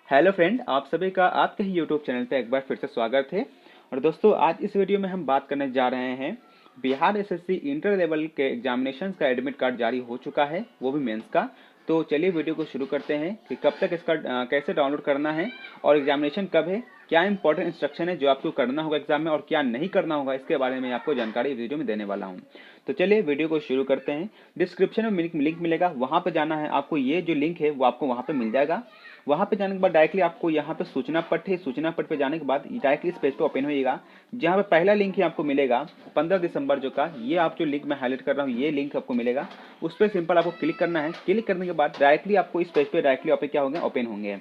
Hello friend, आप सभी का आपके ही यूट्यूब चैनल पे एक बार फिर से स्वागत है। और दोस्तों, आज इस वीडियो में हम बात करने जा रहे हैं बिहार एसएससी इंटर लेवल के एग्जामिनेशन का एडमिट कार्ड जारी हो चुका है, वो भी मेंस का। तो चलिए वीडियो को शुरू करते हैं कि कब तक इसका कैसे डाउनलोड करना है और एग्जामिनेशन कब है, क्या इंपॉर्टेंट इंस्ट्रक्शन है जो आपको करना होगा एग्जाम में और क्या नहीं करना होगा, इसके बारे में आपको जानकारी इस वीडियो में देने वाला हूँ। तो चलिए वीडियो को शुरू करते हैं। डिस्क्रिप्शन में लिंक मिलेगा, वहाँ पर जाना है आपको। ये जो लिंक है वो आपको वहाँ पर मिल जाएगा। वहाँ पे जाने के बाद डायरेक्टली आपको यहाँ पे सूचना पट है, सूचना पट पे जाने के बाद डायरेक्टली इस पेज पे ओपन होएगा, जहाँ पे पहला लिंक ही आपको मिलेगा 15 दिसंबर जो का, ये आप जो लिंक मैं हाईलाइट कर रहा हूँ ये लिंक आपको मिलेगा। उस पर सिंपल आपको क्लिक करना है। क्लिक करने के बाद डायरेक्टली आपको इस पेज पे डायरेक्टली आप क्या होंगे, ओपन होंगे,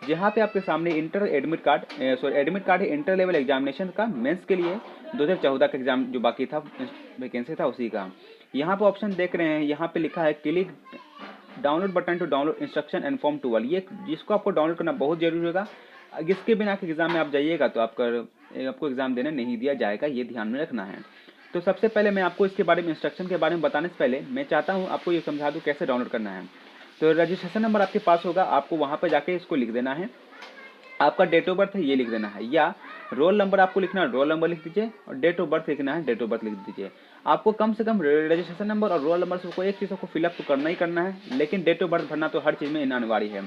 जहाँ पे आपके सामने inter admit card admit card है इंटर लेवल एग्जामिनेशन का मेंस के लिए 2014 का एग्जाम जो बाकी था, वैकेंसी था उसी का। यहाँ पे ऑप्शन देख रहे हैं, यहाँ पे लिखा है click download button to download instruction and form 12। ये जिसको आपको डाउनलोड करना बहुत जरूरी होगा। इसके बिना के एग्जाम में आप जाइएगा तो आपको एग्जाम देने नहीं दिया जाएगा, ये ध्यान में रखना है। तो सबसे पहले मैं आपको इसके बारे में, इंस्ट्रक्शन के बारे में बताने से पहले मैं चाहता हूँ आपको ये समझा दूँ कैसे डाउनलोड करना है। तो रजिस्ट्रेशन नंबर आपके पास होगा, आपको वहाँ पर जाके इसको लिख देना है। आपका डेट ऑफ बर्थ है ये लिख देना है, या रोल नंबर आपको लिखना है, रोल नंबर लिख दीजिए, और डेट ऑफ बर्थ लिखना है, डेट ऑफ बर्थ लिख दीजिए। आपको कम से कम रजिस्ट्रेशन नंबर और रोल नंबर से कोई एक चीज़ को फिलअप तो करना ही करना है, लेकिन डेट ऑफ बर्थ भरना तो हर चीज़ में अनिवार्य है।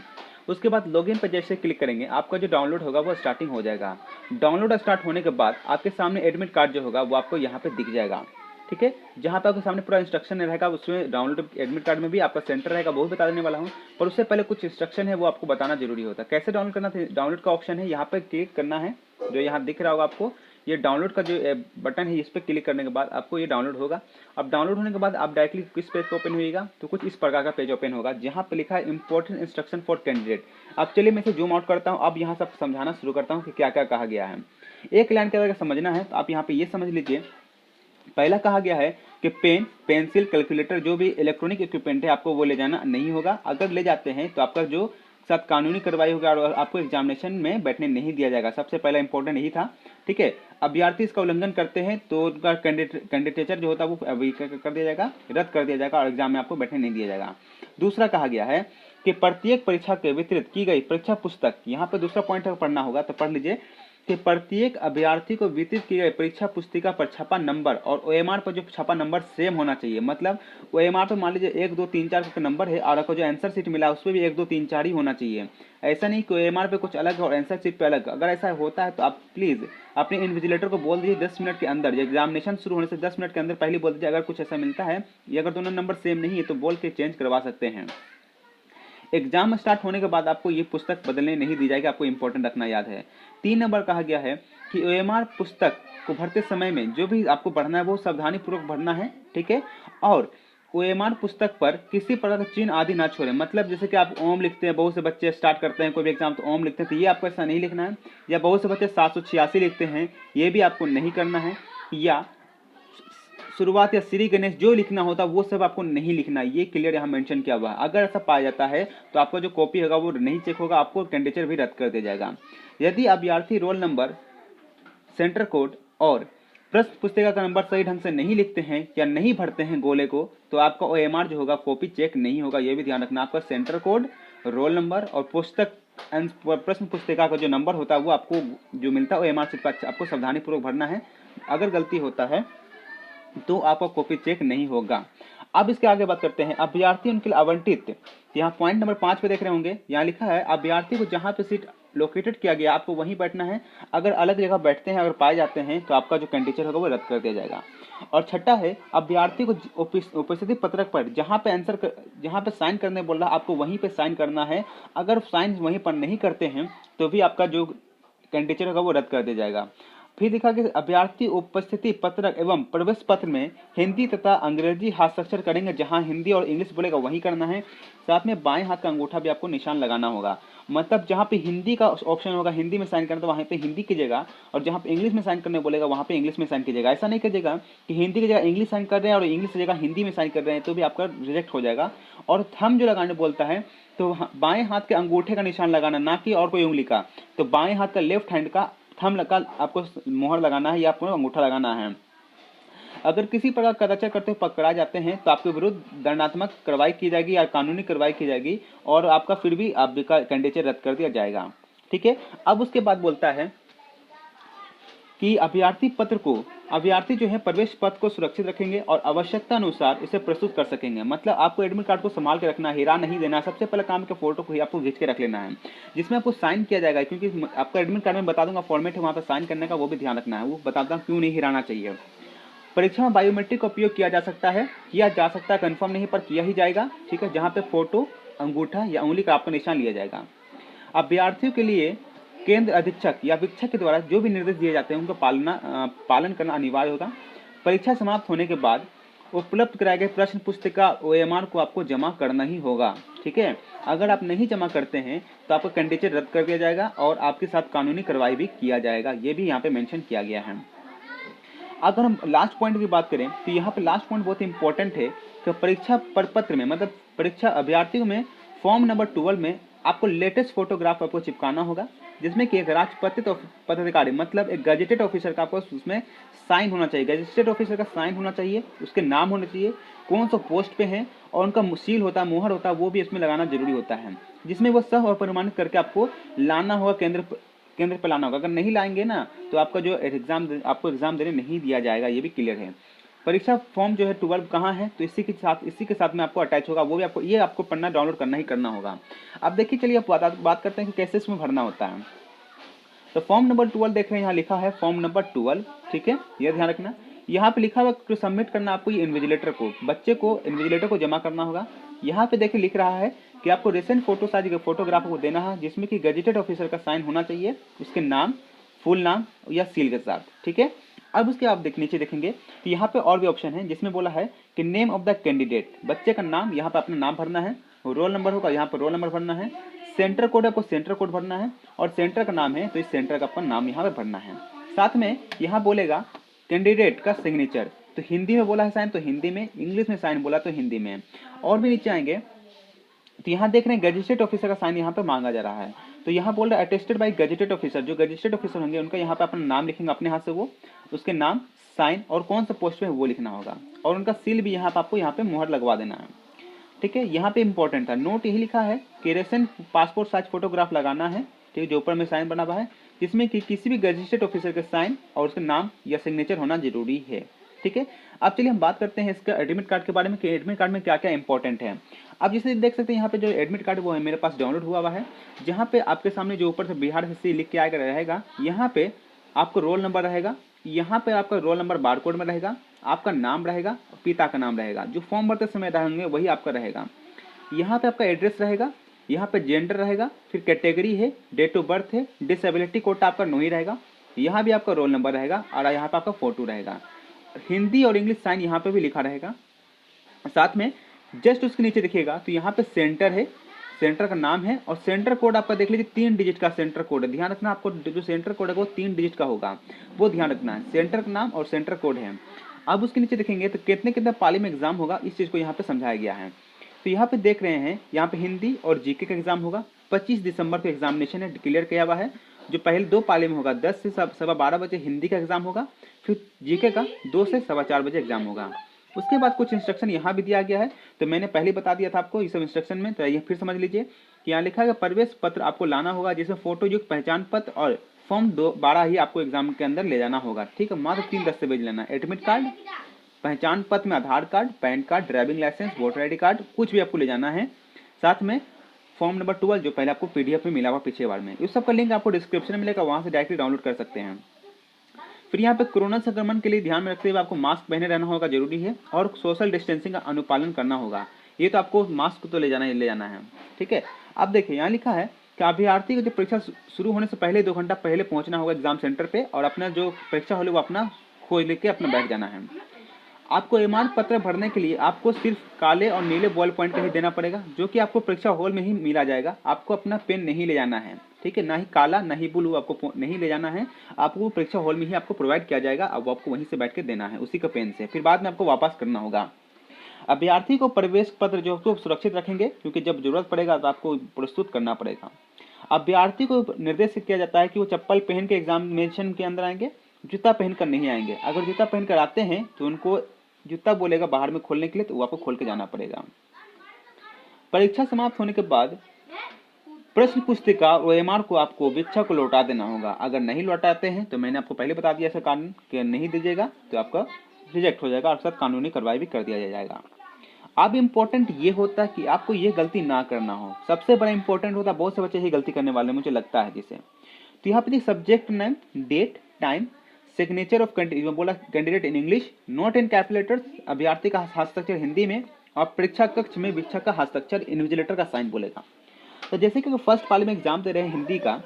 उसके बाद लॉगिन पर जैसे क्लिक करेंगे आपका जो डाउनलोड होगा वो स्टार्टिंग हो जाएगा। डाउनलोड स्टार्ट होने के बाद आपके सामने एडमिट कार्ड जो होगा वो आपको यहाँ पे दिख जाएगा, ठीक है। जहाँ पे आपके सामने पूरा इंस्ट्रक्शन रहेगा, उसमें डाउनलोड एडमिट कार्ड में भी आपका सेंटर रहेगा, वो भी बता देने वाला हूँ। पर उससे पहले कुछ इंस्ट्रक्शन है वो आपको बताना जरूरी होता है। कैसे डाउनलोड करना था, डाउनलोड का ऑप्शन है, यहाँ पे क्लिक करना है, जो यहाँ दिख रहा होगा आपको, ये डाउनलोड का जो बटन है इस पर क्लिक करने के बाद आपको ये डाउनलोड होगा। अब डाउनलोड होने के बाद आप डायरेक्टली किस पेज पे ओपन होगा, तो कुछ इस प्रकार का पेज ओपन होगा, जहाँ पे लिखा है इंपॉर्टेंट इंस्ट्रक्शन फॉर कैंडिडेट। अब चलिए मैं इसे जूम आउट करता हूँ, अब यहाँ सब समझाना शुरू करता हूँ कि क्या क्या कहा गया है। एक लाइन के अगर समझना है तो आप यहाँ पे ये समझ लीजिए। पहला कहा गया है कि पेन, पेंसिल, कैलकुलेटर, जो भी इलेक्ट्रॉनिक इक्विपमेंट है आपको वो ले जाना नहीं होगा। अगर ले जाते हैं तो आपका जो साथ कानूनी कार्रवाई होगा और आपको एग्जामिनेशन में बैठने नहीं दिया जाएगा। सबसे पहला इंपॉर्टेंट यही था, ठीक है। अभ्यर्थी इसका उल्लंघन करते हैं तो उनका कैंडिडेचर जो होता है वो कर दिया जाएगा, रद्द कर दिया जाएगा और एग्जाम में आपको बैठने नहीं दिया जाएगा। दूसरा कहा गया है कि प्रत्येक परीक्षा के वितरित की गई परीक्षा पुस्तक, यहाँ पर दूसरा पॉइंट अगर पढ़ना होगा तो पढ़ लीजिए कि प्रत्येक अभ्यर्थी को वितरित की गई परीक्षा पुस्तिका पर छपा नंबर और ओएमआर पर जो छपा नंबर सेम होना चाहिए। मतलब ओएमआर पर मान लीजिए 1 2 3 4 का नंबर है और आपको जो आंसर शीट मिला उस पर भी 1 2 3 4 ही होना चाहिए। ऐसा नहीं कि ओएमआर पे कुछ अलग है और आंसर शीट पे अलग। अगर ऐसा होता है तो आप प्लीज़ अपने इन्विजिलेटर को बोल दीजिए 10 मिनट के अंदर, एग्जामिनेशन शुरू होने से 10 मिनट के अंदर पहले बोल दीजिए अगर कुछ ऐसा मिलता है या अगर दोनों नंबर सेम नहीं है तो बोल के चेंज करवा सकते हैं। एग्जाम स्टार्ट होने के बाद आपको ये पुस्तक बदलने नहीं दी जाएगी, आपको इंपॉर्टेंट रखना याद है। 3 नंबर कहा गया है कि ओएमआर पुस्तक को भरते समय में जो भी आपको पढ़ना है वो सावधानी पूर्वक भरना है, ठीक है। और ओएमआर पुस्तक पर किसी प्रकार का चिन्ह आदि ना छोड़े। मतलब जैसे कि आप ओम लिखते हैं, बहुत से बच्चे स्टार्ट करते हैं कोई भी एग्जाम तो ओम लिखते हैं, तो ये आपको ऐसा नहीं लिखना है। या बहुत से बच्चे 786 लिखते हैं, ये भी आपको नहीं करना है। या शुरुआत या श्री गणेश जो लिखना होता वो सब आपको नहीं लिखना, ये क्लियर यहाँ मेंशन किया हुआ है। अगर ऐसा पाया जाता है तो आपका जो कॉपी होगा वो नहीं चेक होगा, आपको कैंडिडेचर भी रद्द कर दिया जाएगा। यदि अभ्यर्थी रोल नंबर, सेंटर कोड और प्रश्न पुस्तिका का नंबर सही ढंग से नहीं लिखते हैं या नहीं भरते हैं गोले को, तो आपका ओएमआर जो होगा कॉपी चेक नहीं होगा। ये भी ध्यान रखना, आपका सेंटर कोड, रोल नंबर और पुस्तक प्रश्न पुस्तिका का जो नंबर होता है वो आपको जो मिलता है ओएमआर शीट पर आपको सावधानी पूर्वक भरना है। अगर गलती होता है तो आपका कॉपी चेक नहीं होगा। अब इसके आगे बात करते हैं अभ्यर्थी उनके लिए आवंटित। यहाँ पॉइंट नंबर 5 पे देख रहे होंगे, यहाँ लिखा है अभ्यर्थी को जहाँ पे सीट लोकेटेड किया गया आपको वहीं बैठना है। अगर अलग जगह बैठते हैं, अगर पाए जाते हैं तो आपका जो कैंडिडेचर होगा वो रद्द कर दिया जाएगा। और छठा है अभ्यर्थी को उपस्थिति पत्रक पर जहाँ पे साइन करने बोल रहा है आपको वहीं पे साइन करना है। अगर साइन वहीं पर नहीं करते हैं तो भी आपका जो कैंडिडेचर होगा वो रद्द कर दिया जाएगा। फिर दिखा कि अभ्यर्थी उपस्थिति पत्रक एवं प्रवेश पत्र में हिंदी तथा अंग्रेजी हस्ताक्षर करेंगे, जहां हिंदी और इंग्लिश बोलेगा वहीं करना है। साथ में बाएं हाथ का अंगूठा भी आपको निशान लगाना होगा। मतलब जहां पे हिंदी का ऑप्शन होगा हिंदी में साइन करना तो वहां पे हिंदी कीजिएगा, और जहां पे इंग्लिश में साइन करने बोलेगा वहां पे इंग्लिश में साइन कीजिएगा। ऐसा नहीं कीजिएगा कि हिंदी की जगह इंग्लिश साइन कर रहे हैं और इंग्लिश की जगह हिंदी में साइन कर रहे हैं, तो भी आपका रिजेक्ट हो जाएगा। और थंब जो लगाने बोलता है तो बाएं हाथ के अंगूठे का निशान लगाना, ना कि और कोई उंगली का। तो बाएं हाथ का लेफ्ट हैंड का थंब लगा आपको मोहर लगाना है या आपको अंगूठा लगाना है। अगर किसी प्रकार कदाचार करते हुए पकड़ा जाते हैं तो आपके विरुद्ध दंडात्मक कार्रवाई की जाएगी या कानूनी कार्रवाई की जाएगी और आपका फिर भी आपका कैंडिडेचर रद्द कर दिया जाएगा। ठीक है। अब उसके बाद बोलता है कि अभ्यर्थी जो है प्रवेश पत्र को सुरक्षित रखेंगे और आवश्यकता अनुसार इसे प्रस्तुत कर सकेंगे। मतलब आपको एडमिट कार्ड को संभाल के रखना है, हिरा नहीं देना। सबसे पहले काम के फोटो को ही आपको खींच के रख लेना है, जिसमें आपको साइन किया जाएगा, क्योंकि आपका एडमिट कार्ड में बता दूंगा फॉर्मेट है वहाँ पर साइन करने का, वो भी ध्यान रखना है। वो बताता हूँ क्यों नहीं हिराना चाहिए। परीक्षा में बायोमेट्रिक का उपयोग किया जा सकता है, कंफर्म नहीं पर किया ही जाएगा। ठीक है, जहाँ पे फोटो, अंगूठा या उंगली का आपका निशान लिया जाएगा। अभ्यर्थियों के लिए केंद्र अधीक्षक या वीक्षक के द्वारा जो भी निर्देश दिए जाते हैं उनका पालन करना अनिवार्य होगा। परीक्षा समाप्त होने के बाद उपलब्ध कराए गए प्रश्न पुस्तिका OMR को आपको जमा करना ही होगा। ठीक है, अगर आप नहीं जमा करते हैं तो आपका कैंडिडेट रद्द कर दिया जाएगा और आपके साथ कानूनी कार्रवाई भी किया जाएगा। ये भी यहाँ पे मेंशन किया गया है। अगर हम लास्ट पॉइंट की बात करें तो यहाँ पे लास्ट पॉइंट बहुत इंपॉर्टेंट है कि परीक्षा प्रपत्र में, मतलब परीक्षा अभ्यर्थियों में फॉर्म नंबर 12 में आपको लेटेस्ट फोटोग्राफ आपको चिपकाना होगा, जिसमें कि एक राजपत्रित पदाधिकारी मतलब एक गजेटेड ऑफिसर का आपको उसमें साइन होना चाहिए। गजेटेड ऑफिसर का साइन होना चाहिए, उसके नाम होने चाहिए, कौन सा पोस्ट पे है और उनका सील होता है, मोहर होता है, वो भी इसमें लगाना जरूरी होता है, जिसमें वो सह और प्रमाणित करके आपको लाना होगा, केंद्र पर लाना होगा। अगर नहीं लाएंगे ना तो आपका जो आपको एग्जाम देने नहीं दिया जाएगा, ये भी क्लियर है। परीक्षा फॉर्म जो है 12 कहाँ है तो इसी के साथ में आपको अटैच होगा, वो भी आपको पढ़ना, डाउनलोड करना ही करना होगा। अब देखिए, चलिए आप बात करते हैं कि कैसे इसमें भरना होता है। तो फॉर्म नंबर 12 देख रहे हैं, यहाँ लिखा है फॉर्म नंबर 12। ठीक है, यह ध्यान रखना। यहाँ पे लिखा हुआ तो सबमिट करना आपको इन्विजिलेटर को, बच्चे को इन्विजिलेटर को जमा करना होगा। यहाँ पे देखिए लिख रहा है कि आपको रिसेंट फोटो साइज के फोटोग्राफ को देना है, जिसमें कि गजेटेड ऑफिसर का साइन होना चाहिए, उसके नाम, फुल नाम या सील के साथ। ठीक है, अब उसके आप नीचे देखेंगे तो यहाँ पे और भी ऑप्शन है, जिसमें बोला है कि नेम ऑफ द कैंडिडेट, बच्चे का नाम, यहाँ पे अपना नाम भरना है। रोल नंबर होगा, यहाँ पर रोल नंबर भरना है। सेंटर कोड आपको सेंटर कोड भरना है, और सेंटर का नाम है तो इस सेंटर का आपका नाम यहाँ पे भरना है। साथ में यहाँ बोलेगा कैंडिडेट का सिग्नेचर, तो हिंदी में बोला है साइन तो हिंदी में, इंग्लिश में साइन बोला तो हिंदी में। और भी नीचे आएंगे तो यहाँ देख रहे हैं गजेटेड ऑफिसर का साइन यहाँ पे मांगा जा रहा है। तो यहाँ बोल रहा है अटेस्टेड बाई गजेटेड ऑफिसर, जो गजेटेड ऑफिसर होंगे उनका यहाँ पे अपना नाम लिखेंगे अपने हाथ से, वो उसके नाम, साइन और कौन सा पोस्ट पे है वो लिखना होगा, और उनका सील भी यहाँ पे आपको यहाँ पे मुहर लगवा देना है। ठीक है, यहाँ पे इंपॉर्टेंट था नोट, यही लिखा है कि रेसेंट पासपोर्ट साइज फोटोग्राफ लगाना है। ठीक है, जो ऊपर में साइन बना हुआ है, जिसमें कि किसी भी गजेटेड ऑफिसर के साइन और उसके नाम या सिग्नेचर होना जरूरी है। ठीक है, अब चलिए हम बात करते हैं इसका एडमिट कार्ड के बारे में कि एडमिट कार्ड में क्या क्या इंपॉर्टेंट है। अब जैसे देख सकते हैं यहाँ पे जो एडमिट कार्ड वो है मेरे पास डाउनलोड हुआ है, जहाँ पे आपके सामने जो ऊपर से बिहार से लिख के आएगा रहेगा, यहाँ पे आपको रोल नंबर रहेगा, यहाँ पे आपका रोल नंबर बारकोड में रहेगा, आपका नाम रहेगा, पिता का नाम रहेगा, जो फॉर्म भरते समय रहेंगे वही आपका रहेगा। यहाँ पे आपका एड्रेस रहेगा, यहाँ पे जेंडर रहेगा, फिर कैटेगरी है, डेट ऑफ बर्थ है, डिसेबिलिटी कोटा आपका नो ही रहेगा, यहाँ भी आपका रोल नंबर रहेगा और यहाँ पे आपका फोटो रहेगा। हिंदी और इंग्लिश साइन यहाँ पे भी लिखा रहेगा। साथ में जस्ट उसके नीचे देखिएगा तो यहाँ पे सेंटर है, सेंटर का नाम है, और सेंटर कोड आपका देख लीजिए 3 डिजिट का सेंटर कोड है। ध्यान रखना, आपको जो सेंटर कोड है वो 3 डिजिट का होगा, वो ध्यान रखना है। सेंटर का नाम और सेंटर कोड है। अब उसके नीचे देखेंगे तो कितने पाली में एग्जाम होगा, इस चीज़ को यहाँ पे समझाया गया है। तो यहाँ पे देख रहे हैं, यहाँ पे हिंदी और जीके का एग्जाम होगा। 25 दिसंबर को एग्जामिनेशन है, डिक्लेयर किया हुआ है। जो पहले 2 पाली में होगा, 10 से 12:15 बजे हिंदी का एग्जाम होगा, फिर जीके का 2 से 4:15 बजे एग्जाम होगा। उसके बाद कुछ इंस्ट्रक्शन यहाँ भी दिया गया है, तो मैंने पहले बता दिया था आपको इस सब इंस्ट्रक्शन में, तो ये फिर समझ लीजिए कि यहाँ लिखा है प्रवेश पत्र आपको लाना होगा, जिसमें फोटो युक्त पहचान पत्र और फॉर्म 12 ही आपको एग्जाम के अंदर ले जाना होगा। ठीक है, मात्र 3 दस्तावेज लेना, एडमिट कार्ड, पहचान पत्र में Aadhaar card, PAN card, driving licence, voter ID card, कुछ भी आपको ले जाना है। साथ में फॉर्म नंबर 12 जो पहले आपको PDF में मिला हुआ पिछले बार में, इस सब का लिंक आपको डिस्क्रिप्शन में मिलेगा, वहाँ से डायरेक्टली डाउनलोड कर सकते हैं। फिर यहाँ पे कोरोना संक्रमण के लिए ध्यान में रखते हुए आपको मास्क पहने रहना होगा, जरूरी है, और सोशल डिस्टेंसिंग का अनुपालन करना होगा। ये तो आपको मास्क तो ले जाना है। ठीक है, अब देखिए यहाँ लिखा है कि अभ्यर्थी को जो परीक्षा शुरू होने से पहले 2 घंटा पहले पहुंचना होगा एग्जाम सेंटर पे, और अपना जो परीक्षा हॉल है वो अपना खोज लेके अपना बैठ जाना है। आपको OMR पत्र भरने के लिए आपको सिर्फ काले और नीले बॉल पॉइंट का ही देना पड़ेगा, जो कि आपको परीक्षा हॉल में ही मिला जाएगा। आपको अपना पेन नहीं ले जाना है। ठीक है, ना ही काला ना ही ब्लू आपको नहीं ले जाना है, आपको परीक्षा हॉल में ही आपको प्रोवाइड किया जाएगा। अब आपको वहीं से बैठ के देना है उसी का पेन से, फिर बाद में आपको वापस करना होगा। अभ्यर्थी को प्रवेश पत्र जो है सुरक्षित रखेंगे, क्योंकि जब जरूरत पड़ेगा तो आपको प्रस्तुत करना पड़ेगा। अभ्यर्थी को निर्देश किया जाता है कि वो चप्पल पहन के एग्जामिनेशन के अंदर आएंगे, जूता पहनकर नहीं आएंगे। अगर जूता पहनकर आते हैं तो उनको जूता बोलेगा बाहर में खोलने के लिए, तो वो आपको खोल के जाना पड़ेगा। परीक्षा समाप्त होने के बाद प्रश्न पुस्तिका और OMR को आपको वीक्षक को लौटा देना होगा। अगर नहीं लौटाते हैं तो मैंने आपको पहले बता दिया ऐसा कानून कि नहीं दीजिएगा तो आपका रिजेक्ट हो जाएगा और साथ कानूनी कार्रवाई भी कर दिया जाएगा। अब इम्पोर्टेंट ये होता है कि आपको ये गलती ना करना हो, सबसे बड़ा इंपॉर्टेंट होता है, बहुत से बच्चे यही गलती करने वाले मुझे लगता है जिसे। तो यहाँ पे subject name, date, time, signature of बोला candidate in English, note in calculators, अभ्यर्थी का हस्ताक्षर हिंदी में, और परीक्षा कक्ष में वीक्षक का हस्ताक्षर इन्विजिलेटर का साइन बोलेगा। तो जैसे कि फर्स्ट पाली में एग्जाम दे रहे हैं हिंदी का,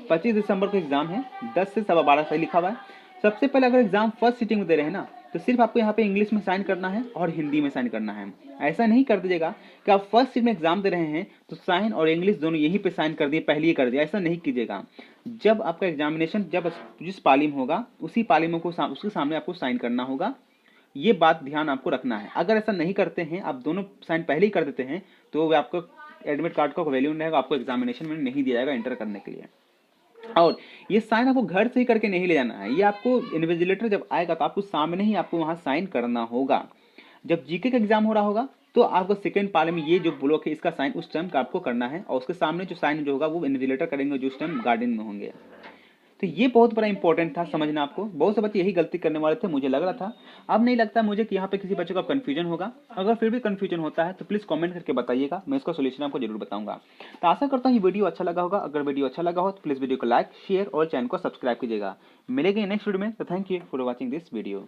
25 दिसंबर को एग्जाम है, 10 से 12:15 सही लिखा हुआ है। सबसे पहले अगर एग्जाम फर्स्ट सीटिंग में दे रहे हैं ना, तो सिर्फ आपको यहाँ पे इंग्लिश में साइन करना है और हिंदी में साइन करना है। ऐसा नहीं कर दीजिएगा कि आप फर्स्ट सीट में एग्जाम दे रहे हैं तो साइन और इंग्लिश दोनों यहीं पे साइन कर दिए, पहले ही कर दिया, ऐसा नहीं कीजिएगा। जब आपका एग्जामिनेशन जब जिस पाली में होगा उसी पाली में उसके सामने आपको साइन करना होगा, ये बात ध्यान आपको रखना है। अगर ऐसा नहीं करते हैं, आप दोनों साइन पहले ही कर देते हैं, तो आपको एडमिट कार्ड का वैल्यू नहीं रहेगा, आपको एग्जामिनेशन में नहीं दिया जाएगा एंटर करने के लिए। और ये साइन आपको घर से ही करके नहीं ले जाना है, ये आपको इन्विजिलेटर जब आएगा तो आपको सामने ही आपको वहां साइन करना होगा। जब जीके का एग्जाम हो रहा होगा तो आपको सेकंड पाले में ये जो ब्लॉक है इसका साइन उस टाइम का आपको करना है, और उसके सामने जो साइन जो होगा वो इन्विजिलेटर करेंगे जो उस टाइम गार्डन में होंगे। तो ये बहुत बड़ा इंपॉर्टेंट था समझना आपको। बहुत से बच्चे यही गलती करने वाले थे, मुझे लग रहा था। अब नहीं लगता मुझे कि यहाँ पे किसी बच्चे को कंफ्यूजन होगा। अगर फिर भी कंफ्यूजन होता है तो प्लीज कमेंट करके बताइएगा, मैं इसका सोल्यूशन आपको जरूर बताऊंगा। तो आशा करता हूँ ये वीडियो अच्छा लगा होगा। अगर वीडियो अच्छा लगा हो तो प्लीज वीडियो को लाइक, शेयर और चैनल को सब्सक्राइब कीजिएगा। मिलेंगे नेक्स्ट वीडियो में। तो thank you for watching this video.